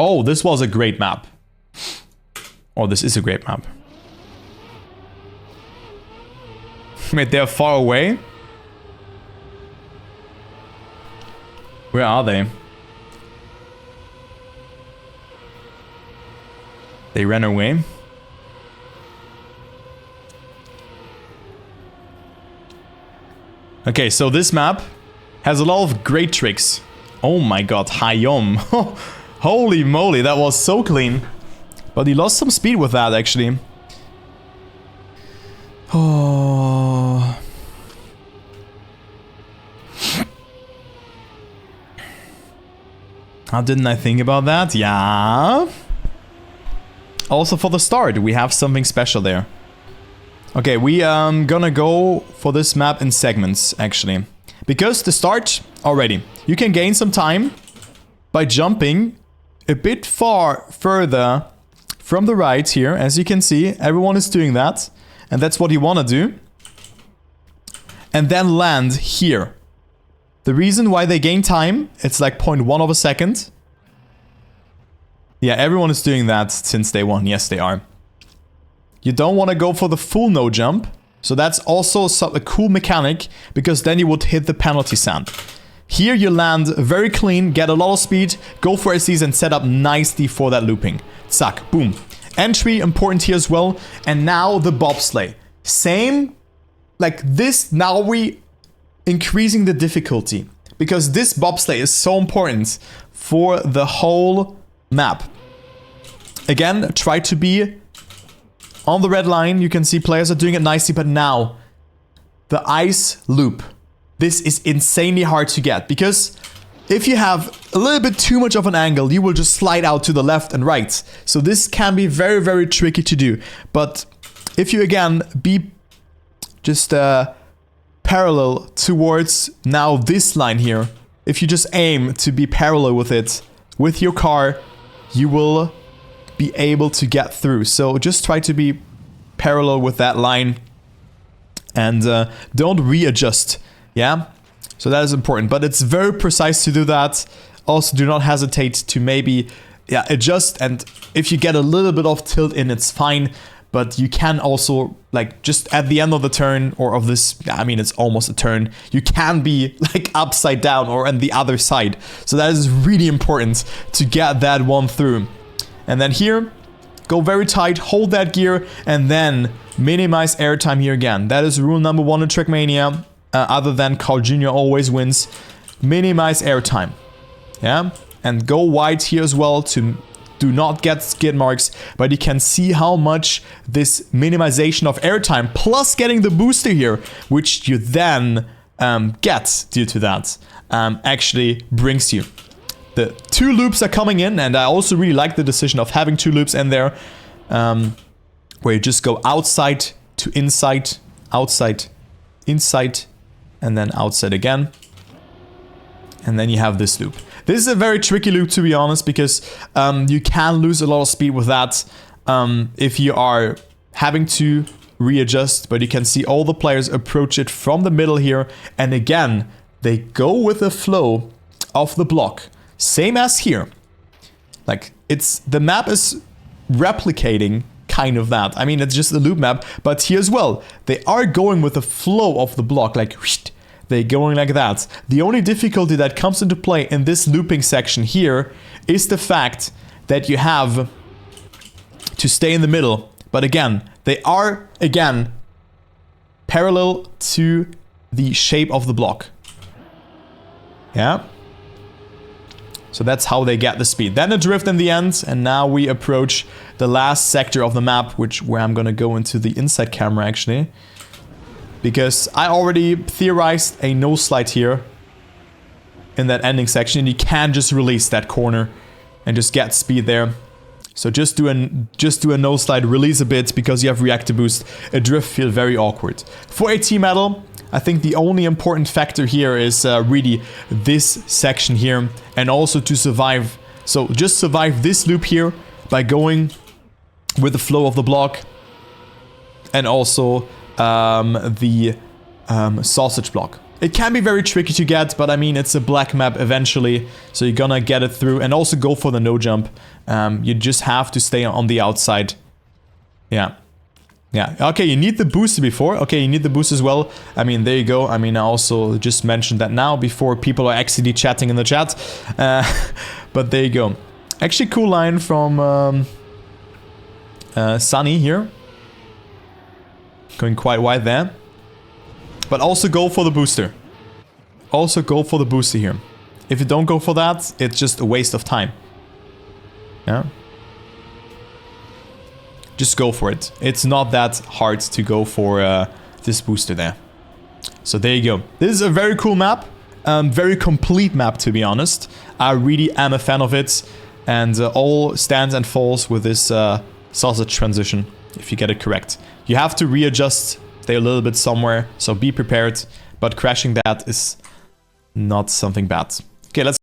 Oh, this was a great map. Oh, this is a great map. Wait, they're far away? Where are they? They ran away. Okay, so this map has a lot of great tricks. Oh my god, Hayom. Holy moly, that was so clean. But he lost some speed with that, actually. Oh. How didn't I think about that? Yeah. Also for the start, we have something special there. Okay, we gonna go for this map in segments, actually. Because the start, already, you can gain some time by jumping a bit further from the right here. As you can see, everyone is doing that. And that's what you wanna do. And then land here. The reason why they gain time, it's like 0.1 of a second. Yeah, everyone is doing that since day one. Yes, they are. You don't want to go for the full no jump. So that's also a cool mechanic, because then you would hit the penalty sand. Here you land very clean, get a lot of speed, go for SCs and set up nicely for that looping. Zack, boom. Entry, important here as well. And now the bobsleigh. Same like this. Now we increasing the difficulty, because this bobsleigh is so important for the whole map. Again, try to be on the red line. You can see players are doing it nicely, but now the ice loop. This is insanely hard to get, because if you have a little bit too much of an angle, you will just slide out to the left and right. So this can be very, very tricky to do. But if you again be just parallel towards now this line here, if you just aim to be parallel with it, with your car, you will be able to get through. So just try to be parallel with that line and don't readjust. Yeah, so that is important, but it's very precise to do that. Also, do not hesitate to maybe adjust, and if you get a little bit of tilt in, it's fine. But you can also, like, just at the end of the turn, or of this, I mean, it's almost a turn, you can be, like, upside down or on the other side. So that is really important to get that one through. And then here, go very tight, hold that gear, and then minimize airtime here again. That is rule number 1 in Trackmania. Other than Carl Jr. always wins. Minimize airtime. Yeah? And go wide here as well to do not get skid marks, but you can see how much this minimization of airtime plus getting the booster here, which you then get due to that, actually brings you. The 2 loops are coming in, and I also really like the decision of having 2 loops in there, where you just go outside to inside, outside, inside, and then outside again. And then you have this loop. This is a very tricky loop, to be honest, because you can lose a lot of speed with that if you are having to readjust. But you can see all the players approach it from the middle here. And again, they go with the flow of the block. Same as here. Like, the map is replicating kind of that. I mean, it's just a loop map, but here as well, they are going with the flow of the block, like, they're going like that. The only difficulty that comes into play in this looping section here is the fact that you have to stay in the middle. But again, they are, again, parallel to the shape of the block. Yeah? So that's how they get the speed. Then a drift in the end, and now we approach the last sector of the map, where I'm gonna go into the inside camera, actually. Because I already theorized a no slide here in that ending section, and you can just release that corner and just get speed there. So just do a no slide, release a bit because you have reactor boost. A drift feel very awkward. For a team medal, I think the only important factor here is really this section here, and also to survive. So just survive this loop here by going with the flow of the block, and also the sausage block. It can be very tricky to get, but I mean, it's a black map eventually, so you're gonna get it through. And also go for the no jump. You just have to stay on the outside. Yeah. Yeah, okay, you need the booster before. Okay, you need the boost as well. I mean, there you go. I mean, I also just mentioned that now before people are actually chatting in the chat. But there you go. Actually, cool line from Sunny here. Going quite wide there. But also go for the booster. Also go for the booster here. If you don't go for that, it's just a waste of time. Yeah. Just go for it. It's not that hard to go for this booster there. So there you go. This is a very cool map. Very complete map, to be honest. I really am a fan of it. And all stands and falls with this sausage transition, if you get it correct. You have to readjust there a little bit somewhere, so be prepared. But crashing that is not something bad. Okay, let's